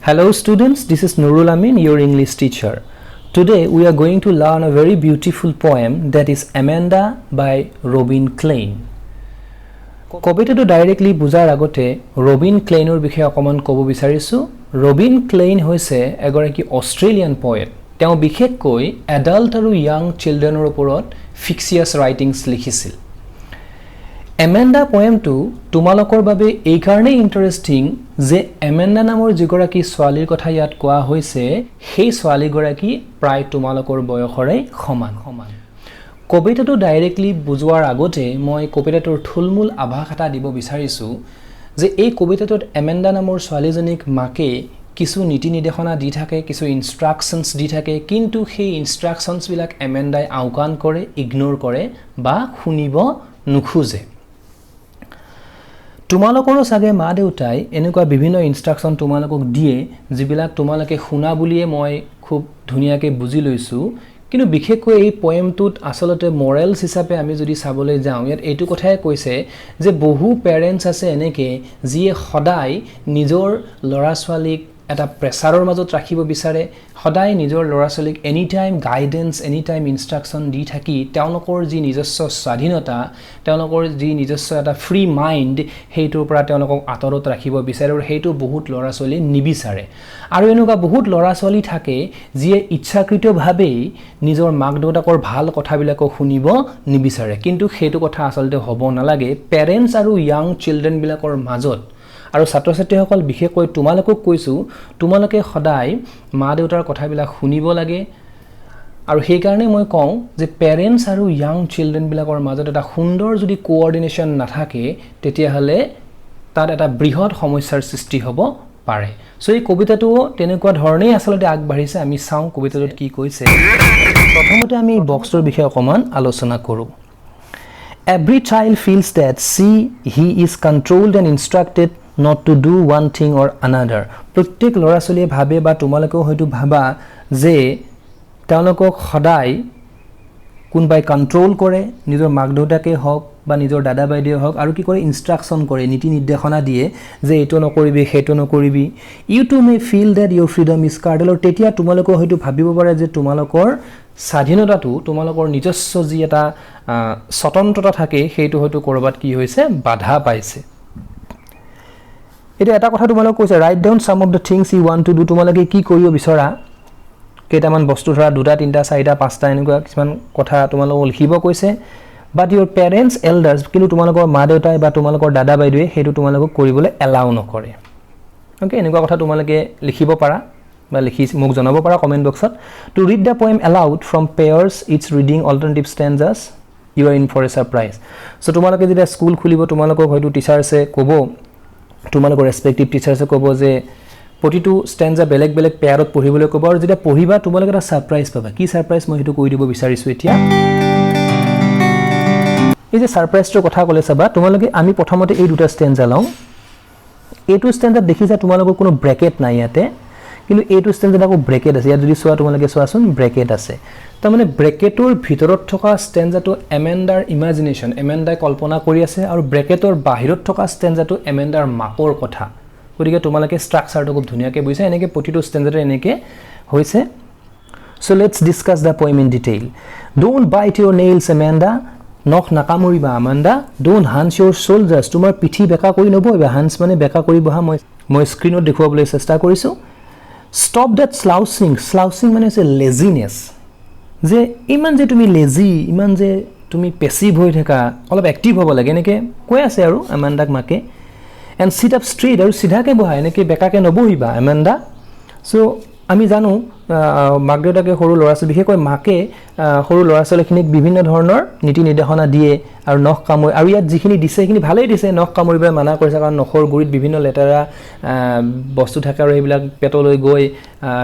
Hello students, this is Nurul Amin, your English teacher. Today we are going to learn a very beautiful poem that is Amanda by Robin Klein. কবিতাটো directly বুজাৰ আগতে ৰবিন ক্লেইনৰ বিষয়ে অকমান ক'ব বিচাৰিছো। Robin Klein হৈছে এগৰাকী অষ্ট্ৰেলিয়ান পয়েট। তেওঁ বিশেষকৈ এডাল্ট আৰু ইয়াং চিলড্ৰেনৰ ওপৰত ফিক্সিয়াছ ৰাইটিংছ লিখিছিল। এমেণ্ডা পয়েমটো তোমালোকৰ বাবে এই কাৰণে ইন্টাৰেষ্টিং যে এমেণ্ডা নামৰ যিগৰাকী ছোৱালীৰ কথা ইয়াত কোৱা হৈছে সেই ছোৱালীগৰাকী প্ৰায় তোমালোকৰ বয়সৰে সমান। কবিতাটো ডাইৰেক্টলি বুজোৱাৰ আগতে মই কবিতাটোৰ থুলমূল আভাস এটা দিব বিচাৰিছো যে এই কবিতাটোত এমেণ্ডা নামৰ ছোৱালীজনীক মাকে কিছু নীতি নিৰ্দেশনা দি থাকে, কিছু ইনষ্ট্ৰাকশনছ দি থাকে, কিন্তু সেই ইনষ্ট্ৰাকশনছ বিলাক এমেণ্ডাই আওকাণ কৰে, ইগনোৰ কৰে বা শুনিব নোখোজে। তোমালোকৰো সাগে মা দেউতাই এনেকুৱা বিভিন্ন ইনষ্ট্ৰাকশন তোমালোকক দিয়ে যিবিলাক তোমালোকে শুনা বুলিয়ে মই খুব ধুনিয়াকে বুজি লৈছো। কিন্তু বিশেষকৈ এই পয়েমটোত আসলতে মৰেলছ হিচাপে আমি যদি চাবলৈ যাওঁ ইয়াত এইটো কথাই কৈছে যে বহু পেৰেন্টছ আছে এনেকে যিয়ে সদায় নিজৰ ল'ৰা ছোৱালীক এটা প্ৰেছাৰৰ মাজত ৰাখিব বিচাৰে, সদায় নিজৰ ল'ৰা ছোৱালীক any time guidance, any time instruction দি থাকি তেওঁলোকৰ যি নিজস্ব স্বাধীনতা, তেওঁলোকৰ যি নিজস্ব এটা ফ্ৰী মাইণ্ড সেইটোৰ পৰা তেওঁলোকক আঁতৰত ৰাখিব বিচাৰে আৰু সেইটো বহুত ল'ৰা ছোৱালী নিবিচাৰে। আৰু এনেকুৱা বহুত ল'ৰা ছোৱালী থাকে যিয়ে ইচ্ছাকৃতভাৱে নিজৰ মাক দেউতাকৰ ভাল কথাবিলাকক শুনিব নিবিচাৰে, কিন্তু সেইটো কথা আচলতে হ'ব নালাগে। পেৰেন্টছ আৰু ইয়াং চিলড্ৰেন বিলাকৰ মাজত আৰু ছাত্ৰ ছাত্ৰীসকল বিশেষকৈ তোমালোকক কৈছো তোমালোকে সদায় মা দেউতাৰ কথাবিলাক শুনিব লাগে। আৰু সেই কাৰণে মই কওঁ যে পেৰেন্টছ আৰু ইয়াং চিলড্ৰেন বিলাকৰ মাজত এটা সুন্দৰ যদি কোঅৰ্ডিনেশ্যন নাথাকে তেতিয়াহ'লে তাত এটা বৃহৎ সমস্যাৰ সৃষ্টি হ'ব পাৰে। সো এই কবিতাটো তেনেকুৱা ধৰণেই আসলতে আগবাঢ়িছে। আমি চাওঁ কবিতাটোত কি কৈছে। প্ৰথমতে আমি বক্সৰ বিষয়ে অকমান আলোচনা কৰোঁ। Every child feels that he is controlled and instructed not to do one thing or another. প্ৰত্যেক ল'ৰা ছোৱালীয়ে ভাবে বা তোমালোকেও হয়তো ভাবা যে তেওঁলোকক সদায় কোনবাই কন্ট্ৰোল কৰে, নিজৰ মাক দেউতাকে হওক বা নিজৰ দাদা বাইদেউ হওক, আৰু কি কৰে ইনষ্ট্ৰাকশন কৰে, নীতি নিৰ্দেশনা দিয়ে যে এইটো নকৰিবি সেইটো নকৰিবি। You too may feel that your freedom is curtailed. আৰু তেতিয়া তোমালোকে হয়তো ভাবিব পাৰে যে তোমালোকৰ স্বাধীনতাটো, তোমালোকৰ নিজস্ব যি এটা স্বতন্ত্ৰতা থাকে সেইটো হয়তো ক'ৰবাত কি হৈছে বাধা পাইছে। এটা এটা কথা তোমালোক কৈছে write down some of the things you want to do. তোমালোকে কি কৰিব বিচৰা কেইটামান বস্তু ধৰা 2টা 3টা 4টা 5টা এনেকুৱা কিছুমান কথা তোমালোকক লিখিব কৈছে। বাট ইউৰ পেৰেণ্টছ এল্ডাৰ্ছ, কিন্তু তোমালোকৰ মা দেউতাই বা তোমালোকৰ দাদা বাইদেৱে সেইটো তোমালোকক কৰিবলৈ এলাউ নকৰে। অ'কে, এনেকুৱা কথা তোমালোকে লিখিব পাৰা বা লিখি মোক জনাব পাৰা কমেণ্ট বক্সত। To read the poem aloud from pairs its reading alternative stanzas you are in for a surprise. So' তোমালোকে যেতিয়া স্কুল খুলিব তোমালোকক হয়তো টিচাৰ্ছে ক'ব, তোমালোকৰ ৰেছপেক্টিভ টিচাৰ্ছে ক'ব যে প্ৰতিটো ষ্টেঞ্জা বেলেগ বেলেগ পেয়াৰত পঢ়িবলৈ ক'ব, আৰু যেতিয়া পঢ়িবা তোমালোকে এটা ছাৰপ্ৰাইজ পাবা। কি ছাৰপ্ৰাইজ মই সেইটো কৈ দিব বিচাৰিছোঁ এতিয়া। এই যে ছাৰপ্ৰাইজটোৰ কথা ক'লে চাবা, তোমালোকে আমি প্ৰথমতে এই 2টা ষ্টেঞ্জা লওঁ। এইটো ষ্টেঞ্জাত দেখিছা তোমালোকৰ কোনো ব্ৰেকেট নাই ইয়াতে, কিন্তু এইটো ষ্টেঞ্জাত আকৌ ব্ৰেকেট আছে। ইয়াত যদি চোৱা তোমালোকে চোৱাচোন ব্ৰেকেট আছে। তাৰমানে ব্ৰেকেটৰ ভিতৰত থকা ষ্টেঞ্জাটো এমেণ্ডাৰ ইমাজিনেশ্যন, এমেণ্ডাই কল্পনা কৰি আছে, আৰু ব্ৰেকেটৰ বাহিৰত থকা ষ্টেঞ্জাটো এমেণ্ডাৰ মাকৰ কথা। গতিকে তোমালোকে ষ্ট্ৰাকচাৰটো খুব ধুনীয়াকৈ বুজিছা। এনেকৈ প্ৰতিটো ষ্টেঞ্জাতে এনেকৈ হৈছে। So' let's discuss the poem in detail. Don't bite your nails Amanda. নখ নাকামুৰিবা Amanda. Don't hunch your shoulders. তোমাৰ পিঠি বেকা কৰি নবহিবা। হান্স মানে বেকা কৰি বহা। মই স্ক্ৰীণত দেখুৱাবলৈ চেষ্টা কৰিছোঁ। Stop date স্লাউচিং। স্লাউচিং মানে হৈছে লেজিনেছ, যে ইমান যে তুমি লেজি, ইমান যে তুমি পেছিভ হৈ থাকা, অলপ এক্টিভ হ'ব লাগে, এনেকৈ কৈ আছে আৰু এমেণ্ডাক মাকে। এণ্ড চিট আপ ষ্ট্ৰেইট, আৰু চিধাকৈ বহা, এনেকৈ বেকাকৈ নবহিবা এমেণ্ডা। চ' আমি জানো মাক দেউতাকে সৰু ল'ৰা ছোৱালী, বিশেষকৈ মাকে সৰু ল'ৰা ছোৱালীখিনিক বিভিন্ন ধৰণৰ নীতি নিৰ্দেশনা দিয়ে আৰু নখ কামুৰে। আৰু ইয়াত যিখিনি দিছে সেইখিনি ভালেই দিছে, নখ কামুৰিবলৈ মানা কৰিছে, কাৰণ নখৰ গুৰিত বিভিন্ন লেতেৰা বস্তু থাকে আৰু সেইবিলাক পেটলৈ গৈ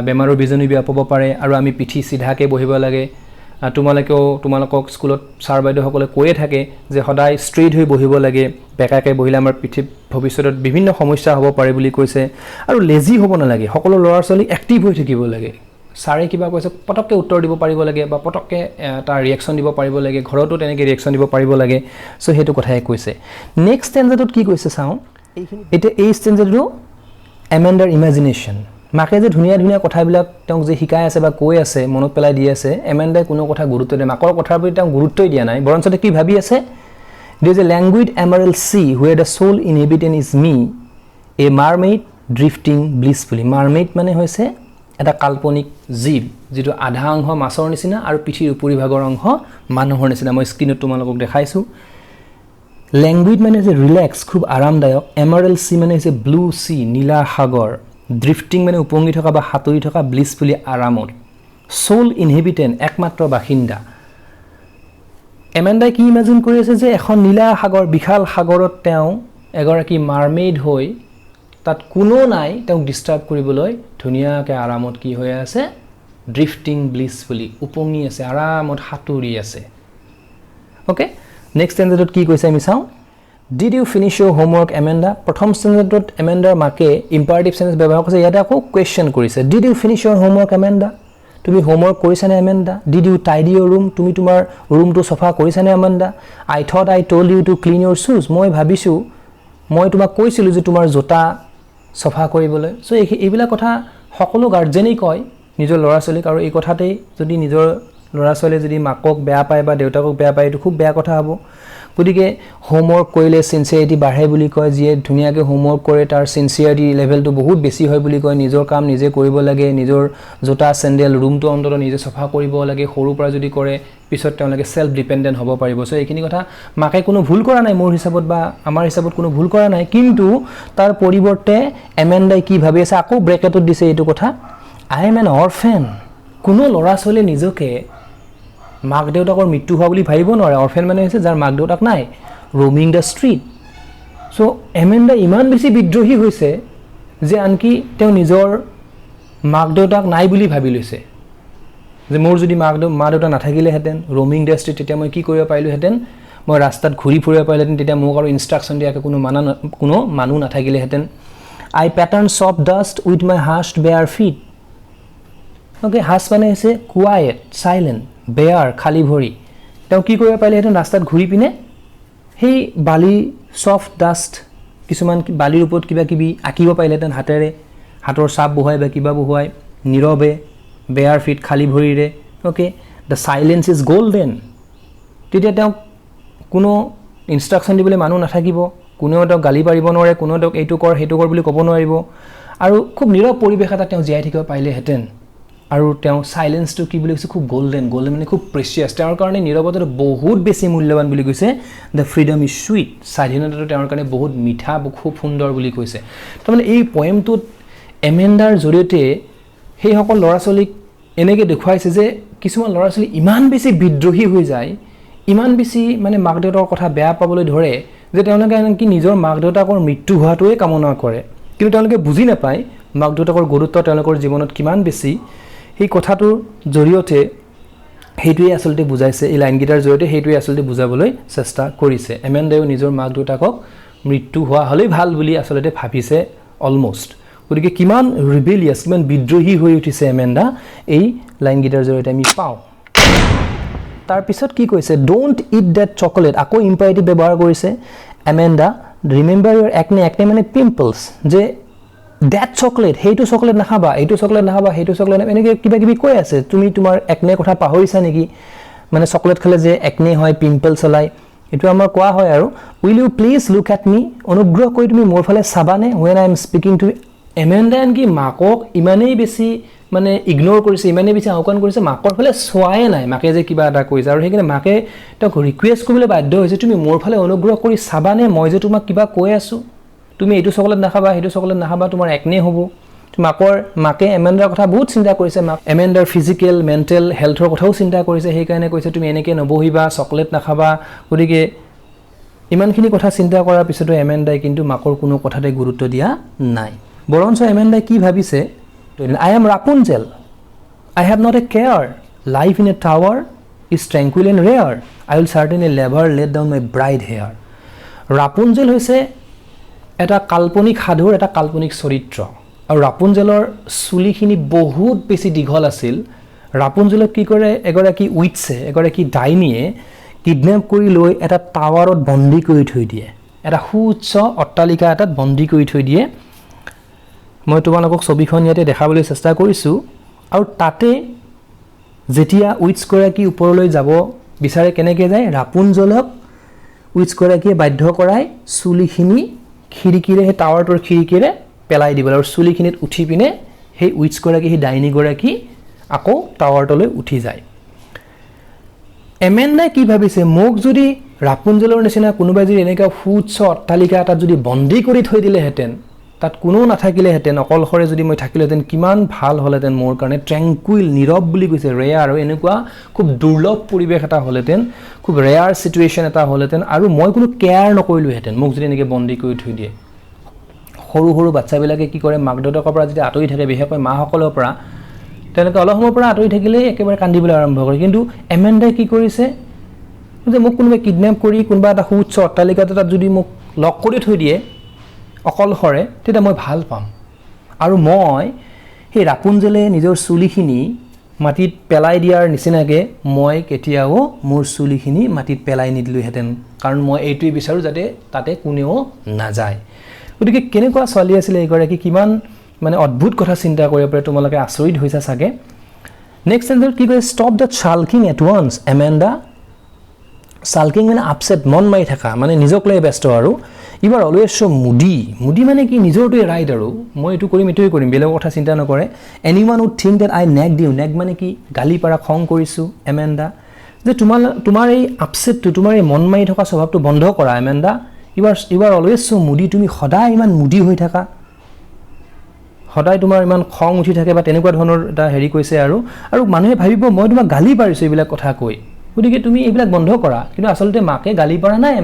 বেমাৰৰ বীজাণু বিয়পাব পাৰে। আৰু আমি পিঠি চিধাকৈ বহিব লাগে। তোমালোকেও তোমালোকক স্কুলত ছাৰ বাইদেউসকলে কৈয়ে থাকে যে সদায় ষ্ট্ৰেইট হৈ বহিব লাগে, বেকাকৈ বহিলে আমাৰ পিঠিত ভৱিষ্যতত বিভিন্ন সমস্যা হ'ব পাৰে বুলি কৈছে। আৰু লেজি হ'ব নালাগে, সকলো ল'ৰা ছোৱালী এক্টিভ হৈ থাকিব লাগে। ছাৰে কিবা কৈছে পটককৈ উত্তৰ দিব পাৰিব লাগে বা পটককৈ এটা ৰিয়েকশ্যন দিব পাৰিব লাগে, ঘৰতো তেনেকৈ ৰিয়েকশ্যন দিব পাৰিব লাগে। চ' সেইটো কথাই কৈছে। নেক্সট ষ্টেঞ্জাটোত কি কৈছে চাওঁ। এতিয়া এই ষ্টেঞ্জাটো এমেণ্ডাৰ ইমেজিনেশ্যন, মাকে যে ধুনীয়া ধুনীয়া কথাবিলাক তেওঁক যে শিকাই আছে বা কৈ আছে মনত পেলাই দি আছে এমেণ্ডাই কোনো কথা গুৰুত্ব দিয়ে মাকৰ কথাৰ প্ৰতি তেওঁ গুৰুত্বই দিয়া নাই বৰঞ্চতে কি ভাবি আছে there is a languid emerald sea where the sole inhabitant is me a mermaid drifting blissfully mermaid মানে হৈছে এটা কাল্পনিক জীৱ যেটো আধা অংশ মাছৰ নিচিনা আৰু পিঠিৰ উপৰি ভাগৰ অংশ মানুহৰ নিচিনা মই স্ক্ৰিনত তোমালোকক দেখাইছো languid মানে যে ৰিলেক্স খুব আৰামদায়ক emerald sea মানে হৈছে blue sea নীলা সাগৰ drifting মানে উপঙি থকা বা হাতৰি থকা blissfully আৰামত sole inhabitant একমাত্ৰ বাসিন্দা এমেণ্ডাই কি ইমাজিন কৰি আছে যে এখন নীলা সাগৰ বিশাল সাগৰত তেওঁ এগৰাকী মাৰমেইড হৈ তাত কোনো নাই তেওঁক ডিস্টাৰ্ব কৰিবলৈ ধুনীয়াকৈ আৰামত কি হৈ আছে ড্ৰিফটিং ব্লিসফুলি উপঙি আছে আৰামত হাতুৰি আছে ওকে নেক্সট ষ্টেঞ্জাৰত কি কৈছে আমি চাওঁ did you finish your homework Amanda প্ৰথম ষ্টেঞ্জাৰত এমেণ্ডাৰ মাকে ইম্পাৰেটিভ সেন্টেন্স ব্যৱহাৰ কৰিছে ইয়াতে আকৌ কোৱেশ্চন কৰিছে did you finish your homework Amanda তুমি হোমৱৰ্ক কৰিছানে Amanda did you tidy your room তুমি তোমাৰ ৰুমটো সফা কৰিছানে Amanda I thought I told you to clean your shoes মই ভাবিছো মই তোমাক কৈছিলো যে তোমাৰ জোতা সফা কৰিবলৈ সো এইবিলাক কথা সকলো গাৰ্জেনেই কয় নিজৰ ল'ৰা ছোৱালীক আৰু এই কথাতেই যদি নিজৰ ল'ৰা ছোৱালী যদি মাকক বেয়া পায় বা দেউতাকক বেয়া পায় এটো খুব বেয়া কথা হ'ব গতিকে হোমৱৰ্ক কৰিলে সিনসিয়াৰিটি বাঢ়ে বুলি কয় যিয়ে ধুনীয়াকৈ হোমৱৰ্ক কৰে তাৰ সিনসিয়াৰিটি লেভেলটো বহুত বেছি হয় বুলি কয় নিজৰ কাম নিজে কৰিব লাগে নিজৰ জোতা চেন্ডেল ৰুমটো অন্তত নিজে সফা কৰিব লাগে সৰুৰ পৰা যদি কৰে পিছত তেওঁলোকে সেলফ ডিপেন্ডেন্ট হ'ব পাৰিব সো এইখিনি কথা মাকে কোনো ভুল কৰা নাই মোৰ হিচাপত বা আমাৰ হিচাপত কোনো ভুল কৰা নাই কিন্তু তাৰ পৰিৱৰ্তে এমেণ্ডাই কি ভাবি আছে আকৌ ব্ৰেকেটত দিছে এইটো কথা আই এম এন অৰফেন কোনো ল'ৰা ছোৱালী নিজকে মাক দেউতাকৰ মৃত্যু হোৱা বুলি ভাবিব নোৱাৰে অৰফেন মানে হৈছে যাৰ মাক দেউতাক নাই roaming the street so এমেণ্ডা ইমান বেছি বিদ্ৰোহী হৈছে যে আনকি তেওঁ নিজৰ মাক দেউতাক নাই বুলি ভাবি লৈছে যে মোৰ যদি মা দেউতা নাথাকিলে হেতেন roaming the street তেতিয়া মই কি কৰিব পাৰিলো হেতেন মই ৰাস্তাত ঘূৰি ফুৰিব পাৰিলেতেন তেতিয়া মোক আৰু ইনষ্ট্ৰাকচন দিয়াকে কোনো মানুহ নাথাকিলে হেতেন I pattern soft dust with my hushed bare feet okay hush মানে হৈছে quiet silent বেয়াৰ খালি ভৰি তেওঁ কি কৰিব পাৰিলে হেতেন ৰাস্তাত ঘূৰি পিনে হেই বালি সফট ডাস্ট কিছুমান বালিৰ ওপৰত কিবা কিবি আকিব পাৰিলে হেতেন হাতেৰে হাতৰ ছাপ বহাই বা কিবা বহাই নীৰৱে বেয়াৰ ফিট খালি ভৰিৰে okay the silence is golden তেতিয়া তেওঁ কোনো ইনষ্ট্ৰাকচন দিবলৈ মানুহ নাথাকিব কোনেও তেওঁক গালি পাৰিব নোৱাৰে কোনেও তেওঁক এইটো কৰ সেইটো কৰ বুলি ক'ব নোৱাৰিব আৰু খুব নীৰৱ পৰিৱেশ এটা তেওঁ জীয়াই থাকিব পাৰিলে হেতেন আৰু তেওঁ সাইলেন্সটো কি বুলি কৈছে খুব গোল্ডেন মানে খুব প্ৰেচিয়াছ তেওঁৰ কাৰণে নীৰৱতাটো বহুত বেছি মূল্যৱান বুলি কৈছে দ্য ফ্ৰীডম ইজ সুইট স্বাধীনতাটো তেওঁৰ কাৰণে বহুত মিঠা খুব সুন্দৰ বুলি কৈছে তাৰমানে এই পয়েমটোত এমেণ্ডাৰ জৰিয়তে সেই সকল ল'ৰা ছোৱালীক এনেকৈ দেখুৱাইছে যে কিছুমান ল'ৰা ছোৱালী ইমান বেছি বিদ্ৰোহী হৈ যায় ইমান বেছি মানে মাক দেউতাকৰ কথা বেয়া পাবলৈ ধৰে যে তেওঁলোকে কি নিজৰ মাক দেউতাকৰ মৃত্যু হোৱাটোৱে কামনা কৰে কিন্তু তেওঁলোকে বুজি নাপায় মাক দেউতাকৰ গুৰুত্ব তেওঁলোকৰ জীৱনত কিমান বেছি এই কথাটোৰ জৰিয়তে হেইটোৱে আসলতে বুজাইছে এই লাইন গিটাৰ জৰিয়তে হেইটোৱে আসলতে বুজাবলৈ চেষ্টা কৰিছে এমেণ্ডায়ো নিজৰ মাক দেউতাকক মৃত্যু হোৱা হলেই ভাল বুলি আসলতে ভাবিছে অলমোস্ট গতিকে কিমান ৰিবেলিয়াছ কিমান বিদ্ৰোহী হৈ উঠিছে এমেণ্ডা এই লাইন গিটাৰ জৰিয়তে আমি পাওঁ তাৰ পিছত কি কৈছে ডোন্ট ইট দ্যাট চকলেট আকৌ ইম্পাৰেটিভ ব্যৱহাৰ কৰিছে এমেণ্ডা ৰিমেম্বাৰ ইউৰ একনে মানে পিম্পলছ যে দ্যাট চকলেট হেইটো চকলেট নাখাবা এইটো চকলেট নাখাবা হেইটো চকলেট এনেকৈ কিবা কিবি কৈ আছে তুমি তোমাৰ একনে কথা পাহৰিছা নেকি মানে চকলেট খালে যে একনে হয় পিম্পল চলাই এটো আমাৰ কোৱা হয় আৰু will you please look at me অনুগ্ৰহ কৰি তুমি মোৰ ফালে চাবানে when I am speaking to এমেণ্ডা কি মাকক ইমানেই বেছি মানে ইগনোৰ কৰিছে ইমানেই বেছি আওকাণ কৰিছে মাকৰ ফালে চোৱাই নাই মাকে যে কিবা এটা কৈছে আৰু সেইকাৰণে মাকে তেওঁক ৰিকুৱেষ্ট কৰিবলৈ বাধ্য হৈছে তুমি মোৰ ফালে অনুগ্ৰহ কৰি চাবানে মই যে তোমাক কিবা কৈ আছো তুমি এইটো চকলেট নাখাবা হেইটো চকলেট নাখাবা তোমাৰ একনে হ'ব মাকে এমেণ্ডাৰ কথা বহুত চিন্তা কৰিছে এমেণ্ডাৰ ফিজিক্যাল মেন্টাল হেলথৰ কথাও চিন্তা কৰিছে সেই কাৰণে কৈছে তুমি এনেকৈ নবহিবা চকলেট নাখাবা গতিকে ইমানখিনি কথা চিন্তা কৰাৰ পিছতো এমেণ্ডাই কিন্তু মাকৰ কোনো কথাতে গুৰুত্ব দিয়া নাই বৰঞ্চ এমেণ্ডাই কি ভাবিছে I am Rapunzel I have not a care life in a tower is tranquil and rare I will certainly never let down my bright hair Rapunzel হৈছে এটা কাল্পনিক সাধুৰ এটা কাল্পনিক চৰিত্ৰ আৰু ৰাপুঞ্জেলৰ চুলিখিনি বহুত বেছি দীঘল আছিল ৰাপুঞ্জেলক কি কৰে এগৰাকী উইটছে এগৰাকী ডাইনিয়ে কিডন্যাপ কৰি লৈ এটা টাৱাৰত বন্দী কৰি থৈ দিয়ে এটা সুউচ্চ অট্টালিকা এটাত বন্দী কৰি থৈ দিয়ে মই তোমালোকক ছবিখন ইয়াতে দেখাবলৈ চেষ্টা কৰিছোঁ আৰু তাতে যেতিয়া উইটছগৰাকী ওপৰলৈ যাব বিচাৰে কেনেকৈ যায় ৰাপুঞ্জলক উইটছগৰাকীয়ে বাধ্য কৰাই চুলিখিনি খিৰিকীৰে সেই টাৱাৰটোৰ খিৰিকীৰে পেলাই দিবলৈ আৰু চুলিখিনিত উঠি পিনে সেই উইটছগৰাকী সেই ডাইনীগৰাকী আকৌ টাৱাৰটোলৈ উঠি যায় এমেণ্ডাই কি ভাবিছে মোক যদি ৰাপুঞ্জলৰ নিচিনা কোনোবাই যদি এনেকুৱা সুউচ্চ অট্টালিকা এটাত যদি বন্দী কৰি থৈ দিলেহেঁতেন তাত কোনো নাথাকিলেহেঁতেন অকলশৰে যদি মই থাকিলেহেঁতেন কিমান ভাল হ'লেহেঁতেন মোৰ কাৰণে ট্ৰেংকুইল নীৰৱ বুলি কৈছে ৰেয়াৰ আৰু এনেকুৱা খুব দুৰ্লভ পৰিৱেশ এটা হ'লেহেঁতেন খুব ৰেয়াৰ চিটুৱেশ্যন এটা হ'লেহেঁতেন আৰু মই কোনো কেয়াৰ নকৰিলোহেঁতেন মোক যদি এনেকৈ বন্দী কৰি থৈ দিয়ে সৰু সৰু বাচ্চাবিলাকে কি কৰে মাক দেউতাকৰ পৰা যেতিয়া আঁতৰি থাকে বিশেষকৈ মাসকলৰ পৰা তেওঁলোকে অলপ সময়ৰ পৰা আঁতৰি থাকিলেই একেবাৰে কান্দিবলৈ আৰম্ভ কৰে কিন্তু এমেণ্ডাই কি কৰিছে যে মোক কোনোবাই কিডনেপ কৰি কোনোবা এটা সুউচ্চ অট্টালিকা এটাত যদি মোক লক কৰি থৈ দিয়ে অকলশৰে তেতিয়া মই ভাল পাম আৰু মই সেই ৰাপুঞ্জলে নিজৰ চুলিখিনি মাটিত পেলাই দিয়াৰ নিচিনাকৈ মই কেতিয়াও মোৰ চুলিখিনি মাটিত পেলাই নিদিলোহেঁতেন কাৰণ মই এইটোৱে বিচাৰোঁ যাতে তাতে কোনেও নাযায় গতিকে কেনেকুৱা ছোৱালী আছিলে এইগৰাকী কিমান মানে অদ্ভুত কথা চিন্তা কৰিব পাৰে তোমালোকে আচৰিত হৈছা চাগে নেক্সট চেণ্টেন্সত কি কয় ষ্টপ দ্য চাল্কিং এট ওৱান্স এমেণ্ডা চাল্কিং মানে আপছেট মন মাৰি থকা মানে নিজক লৈ ব্যস্ত আৰু ইউ আৰ অলৱেজ চ' মুডি মানে কি নিজৰটোৱে ৰাইট আৰু মই এইটো কৰিম এইটোৱে কৰিম বেলেগৰ কথা চিন্তা নকৰে এনিৱান উড থিংক ডেট আই নেগ দিওঁ নেগ মানে কি গালি পাৰা খং কৰিছোঁ এমেণ্ডা যে তোমাৰ এই আপছেটটো তোমাৰ এই মন মাৰি থকা স্বভাৱটো বন্ধ কৰা এমেণ্ডা ইউ আৰ অলৱেজ চ' মুডি তুমি সদায় ইমান মুডি হৈ থাকা সদায় তোমাৰ ইমান খং উঠি থাকে বা তেনেকুৱা ধৰণৰ এটা হেৰি কৈছে আৰু মানুহে ভাবিব মই তোমাক গালি পাৰিছোঁ এইবিলাক কথা কৈ গতিকে তুমি এইবিলাক বন্ধ কৰা কিন্তু আচলতে মাকে গালি পৰা নাই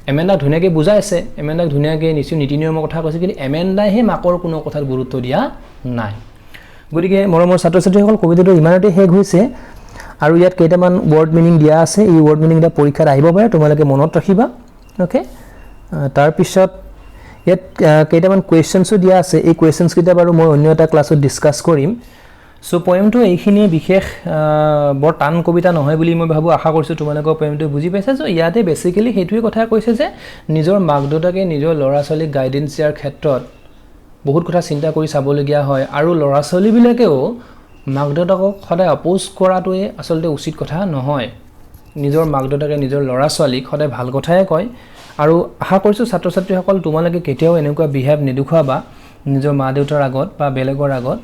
এমেণ্ডাক ধুনীয়াকৈ বুজাইছে এমেণ্ডাক ধুনীয়াকৈ নিশ্চয় নীতি নিয়মৰ কথা কৈছে কিন্তু এমেণ্ডাইহে মাকৰ কোনো কথাত গুৰুত্ব দিয়া নাই গতিকে মৰমৰ ছাত্ৰ ছাত্ৰীসকল কবিতাটো ইমানতে শেষ হৈছে আৰু ইয়াত কেইটামান ৱৰ্ড মিনিং দিয়া আছে এই ৱৰ্ড মিনিংটা পৰীক্ষাত আহিব পাৰে তোমালোকে মনত ৰাখিবা অ'কে তাৰপিছত ইয়াত কেইটামান কুৱেশ্যনছো দিয়া আছে এই কুৱেশ্যনছকেইটা বাৰু মই অন্য এটা ক্লাছত ডিছকাছ কৰিম চ' পয়েমটো এইখিনিয়ে বিশেষ বৰ টান কবিতা নহয় বুলি মই ভাবোঁ আশা কৰিছোঁ তোমালোকৰ পয়েমটো বুজি পাইছা চ' ইয়াতে বেছিকেলি সেইটোৱে কথা কৈছে যে নিজৰ মাক দেউতাকে নিজৰ ল'ৰা ছোৱালীক গাইডেঞ্চ দিয়াৰ ক্ষেত্ৰত বহুত কথা চিন্তা কৰি চাবলগীয়া হয় আৰু ল'ৰা ছোৱালীবিলাকেও মাক দেউতাকক সদায় অপ'জ কৰাটোৱে আচলতে উচিত কথা নহয় নিজৰ মাক দেউতাকে নিজৰ ল'ৰা ছোৱালীক সদায় ভাল কথাই কয় আৰু আশা কৰিছোঁ ছাত্ৰ ছাত্ৰীসকল তোমালোকে কেতিয়াও এনেকুৱা বিহেভ নেদেখুৱাবা নিজৰ মা দেউতাৰ আগত বা বেলেগৰ আগত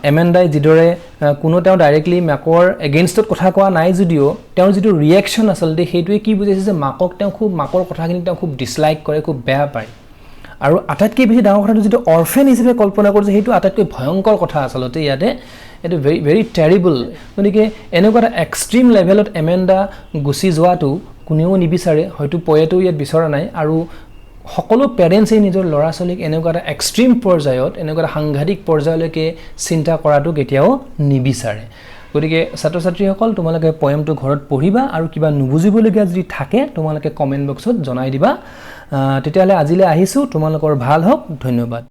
এমেণ্ডাই যিদৰে কোনো তেওঁ ডাইৰেক্টলি মাকৰ এগেইনষ্টত কথা কোৱা নাই যদিও তেওঁৰ যিটো ৰিয়েকশ্যন আচলতে সেইটোৱে কি বুজাইছে যে মাকৰ কথাখিনি তেওঁ খুব ডিছলাইক কৰে খুব বেয়া পায় আৰু আটাইতকৈ বেছি ডাঙৰ কথাটো যিটো অৰ্ফেন হিচাপে কল্পনা কৰিছে সেইটো আটাইতকৈ ভয়ংকৰ কথা আচলতে ইয়াতে এইটো ভেৰি টেৰিবল গতিকে এনেকুৱা এটা এক্সট্ৰিম লেভেলত এমেণ্ডা গুচি যোৱাটো কোনেও নিবিচাৰে হয়তো পয়েটো ইয়াত বিচৰা নাই আৰু সকলো পেৰেণ্টছে নিজৰ ল'ৰা ছোৱালীক এনেকুৱা এটা এক্সট্ৰিম পৰ্যায়ত এনেকুৱা এটা সাংঘাতিক পৰ্যায়লৈকে চিন্তা কৰাটো কেতিয়াও নিবিচাৰে গতিকে ছাত্ৰ ছাত্ৰীসকল তোমালোকে পয়েমটো ঘৰত পঢ়িবা আৰু কিবা নুবুজিবলগীয়া যদি থাকে তোমালোকে কমেণ্ট বক্সত জনাই দিবা তেতিয়াহ'লে আজিলৈ আহিছোঁ তোমালোকৰ ভাল হওক ধন্যবাদ